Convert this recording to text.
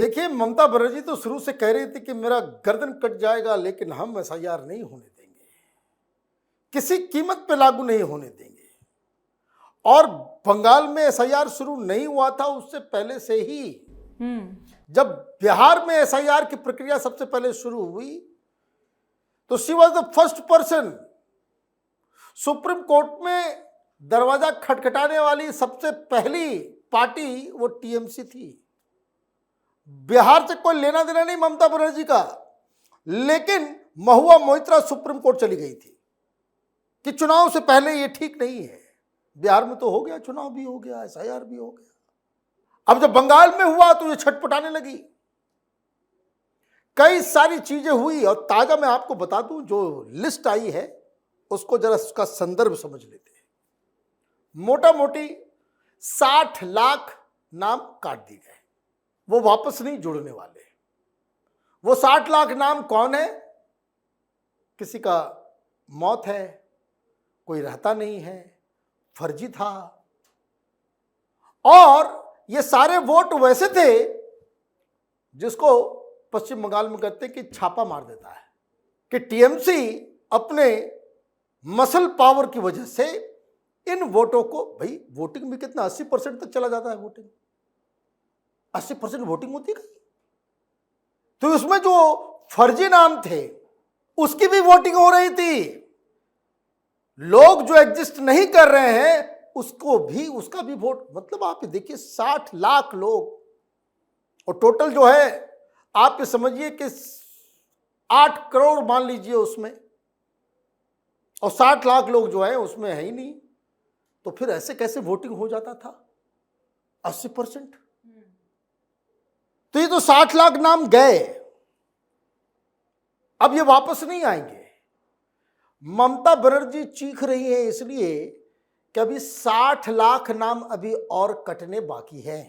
देखिए, ममता बनर्जी तो शुरू से कह रही थी कि मेरा गर्दन कट जाएगा लेकिन हम एसआईआर नहीं होने देंगे, किसी कीमत पे लागू नहीं होने देंगे। और बंगाल में एसआईआर शुरू नहीं हुआ था उससे पहले से ही जब बिहार में एसआईआर की प्रक्रिया सबसे पहले शुरू हुई तो she was the first person. Supreme court में दरवाजा खटखटाने वाली सबसे पहली पार्टी वो टीएमसी थी। बिहार से कोई लेना देना नहीं ममता बनर्जी का, लेकिन महुआ मोइत्रा सुप्रीम कोर्ट चली गई थी कि चुनाव से पहले ये ठीक नहीं है। बिहार में तो हो गया, चुनाव भी हो गया, एसआईआर भी हो गया। अब जब बंगाल में हुआ तो ये छटपटाने लगी, कई सारी चीजें हुई। और ताजा मैं आपको बता दूं, जो लिस्ट आई है उसको जरा उसका संदर्भ समझ लेते हैं। मोटा मोटी 60 लाख नाम काट दिए गए, वो वापस नहीं जुड़ने वाले। वो 60 लाख नाम कौन है? किसी का मौत है, कोई रहता नहीं है, फर्जी था। और ये सारे वोट वैसे थे जिसको पश्चिम बंगाल में कहते हैं कि छापा मार देता है, कि टीएमसी अपने मसल पावर की वजह से इन वोटों को, भाई वोटिंग में कितना 80% तक चला जाता है, वोटिंग 80% वोटिंग होती है। तो उसमें जो फर्जी नाम थे उसकी भी वोटिंग हो रही थी। लोग जो एग्जिस्ट नहीं कर रहे हैं उसको भी, उसका भी वोट, मतलब आप देखिए 60 लाख लोग। और टोटल जो है आप ये समझिए कि 8 करोड़ मान लीजिए उसमें, और 60 लाख लोग जो है उसमें है ही नहीं। तो फिर ऐसे कैसे वोटिंग हो जाता था 80%? तो ये तो 60 लाख नाम गए, अब ये वापस नहीं आएंगे। ममता बनर्जी चीख रही है इसलिए कि अभी 60 लाख नाम अभी और कटने बाकी है।